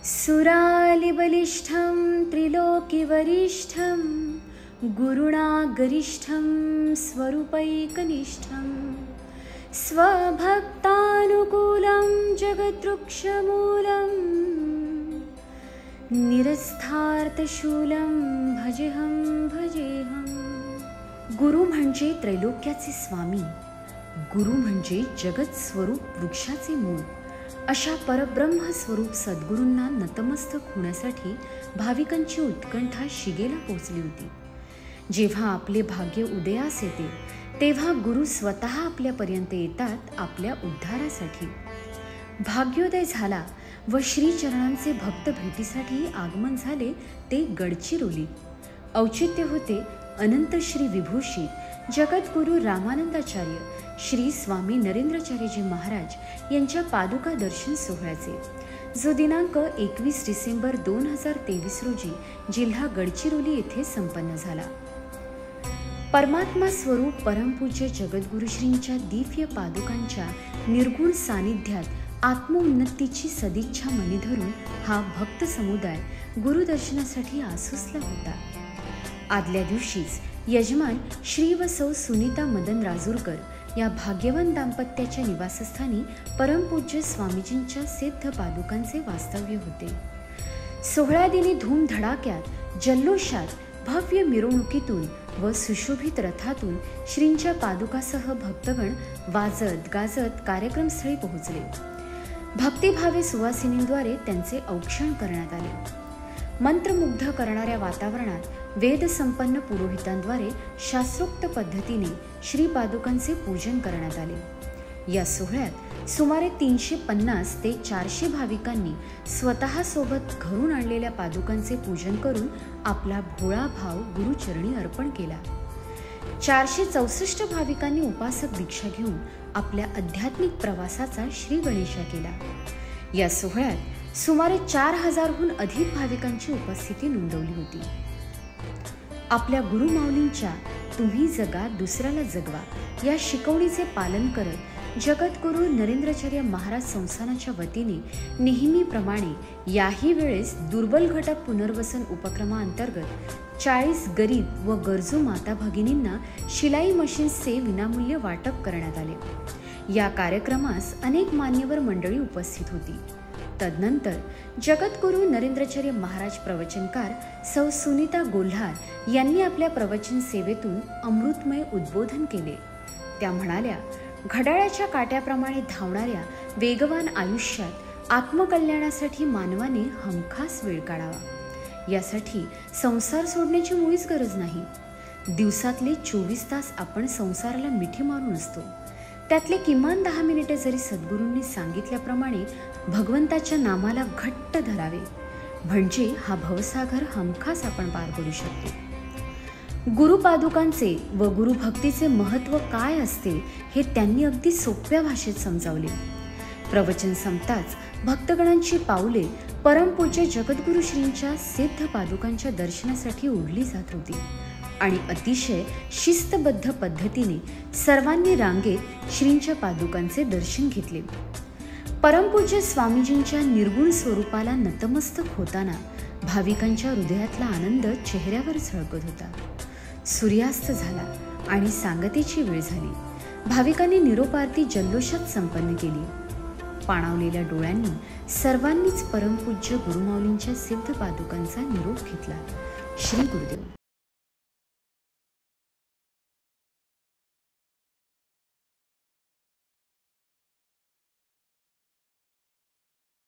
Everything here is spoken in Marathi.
सुरालिबलिष्ठं त्रिलोकिवरिष्ठं गुरुणा गरिष्ठं स्वरूपैकनिष्ठं स्वभक्तानुकूलं जगद्वृक्षमूलं निरस्थार्थशूलं भजेहं भजेहं। गुरु म्हणजे त्रैलोक्याचे स्वामी, गुरु म्हणजे जगत स्वरूप वृक्षाचे मूळ। अशा परब्रह्म स्वरूप सद्गुरूंना नतमस्तक होण्यासाठी भाविकांची उत्कंठा शिगेला पोहोचली होती। जेव्हा आपले भाग्य उदयास येते तेव्हा गुरु स्वतः आपल्यापर्यंत येतात आपल्या उद्धारासाठी। भाग्योदय झाला व श्रीचरणांचे भक्त भेटीसाठी आगमन झाले ते गडचिरोली। औचित्य होते अनंत श्री विभूषित जगद्गुरु रामानंदाचार्य श्री स्वामी नरेंद्राचार्यजी महाराज यांच्या पादुका दर्शन सोहळ्याचे, जो दिनांक 21 डिसेंबर 2023 रोजी जिल्हा गडचिरोली येथे संपन्न झाला। परमात्मा स्वरूप परमपूज्य जगद्गुरु श्रींच्या दिव्य पादुकांच्या निर्गुण सानिध्यात आत्मोन्नतीची सदिच्छा मनी धरून हा भक्त समुदाय गुरुदर्शनासाठी आसुसला होता। आदल्या दिवशीच यजमान श्री व सौ सुनीता मदन राजूरकर या भाग्यवान दाम्पत्याच्या निवासस्थानी परमपूज्य स्वामीजींच्या सिद्ध पादुकांचे वास्तव्य होते। सोहळ्यादिनी धूमधडाक्यात जल्लोषात भव्य मिरवणुकीतून व सुशोभित रथातून श्रींच्या पादुकासह भक्तगण वाजत गाजत कार्यक्रमस्थळी पोहोचले। भक्तिभावे सुवासिनींद्वारे त्यांचे औक्षण करण्यात आले। मंत्रमुग्ध करणाऱ्या वातावरणात वेदसंपन्न पुरोहितांद्वारे शास्त्रोक्त पद्धतीने श्री पादुकांचे पूजन करण्यात आले। या सोहळ्यात सुमारे 350 ते 400 भाविकांनी स्वतः सोबत घरून आणलेल्या पादुकांचे पूजन करून आपला भोळा भाव गुरुचरणी अर्पण केला। 464 भाविकांनी उपासक दीक्षा घेऊन आपल्या आध्यात्मिक प्रवासाचा श्री गणेशा केला। या सोहळ्यात सुमारे 4000हून अधिक भाविकांची उपस्थिती नोंदवली होती। आपल्या गुरुमाऊलींच्या तुम्ही जगा दुसऱ्याला जगवा या शिकवणीचे पालन करत जगद्गुरु नरेंद्राचार्य महाराज संस्थानाच्या वतीने नेहमीप्रमाणे याही वेळेस दुर्बल घटक पुनर्वसन उपक्रमाअंतर्गत 40 गरीब व गरजू माता भगिनींना शिलाई मशीन्सचे विनामूल्य वाटप करण्यात आले। या कार्यक्रमास अनेक मान्यवर मंडळी उपस्थित होती। तदनंतर जगद्गुरु नरेंद्राचार्य महाराज प्रवचनकार सौ सुनीता गोल्हार यांनी आपल्या प्रवचन सेवेतून अमृतमय उद्बोधन केले। त्या म्हणाल्या, घड्याळाच्या काट्याप्रमाणे धावणाऱ्या वेगवान आयुष्यात आत्मकल्याणासाठी मानवाने हमखास वेळ काढावा। यासाठी संसार सोडण्याची मुळीच गरज नाही। दिवसातले 24 तास आपण संसाराला मिठी मारून असतो, त्यातले किमान 10 मिनिटे जरी सद्गुरूंनी सांगितल्याप्रमाणे भगवंताच्या नामाला घट्ट धरावे, म्हणजे हा भवसागर हमखास आपण पार करू शकतो। गुरुपादुकांचे व गुरुभक्तीचे महत्त्व काय असते हे त्यांनी अगदी सोप्या भाषेत समजावले। प्रवचन संपताच भक्तगणांची पावले परमपूज्य जगद्गुरु श्रींच्या सिद्ध पादुकांच्या दर्शनासाठी ओढली जात होती आणि अतिशय शिस्तबद्ध पद्धतीने सर्वांनी रांगेत श्रींच्या पादुकांचे दर्शन घेतले। परमपूज्य स्वामीजींच्या निर्गुण स्वरूपाला नतमस्तक होताना भाविकांच्या हृदयातला आनंद चेहऱ्यावर झळकत होता। सूर्यास्त झाला आणि सांगतेची वेळ झाली। भाविकांनी निरोपारती जल्लोषात संपन्न केली। पाणावलेल्या डोळ्यांनी सर्वांनीच परमपूज्य गुरुमाऊलींच्या सिद्ध पादुकांचा निरोप घेतला। श्री गुरुदेव।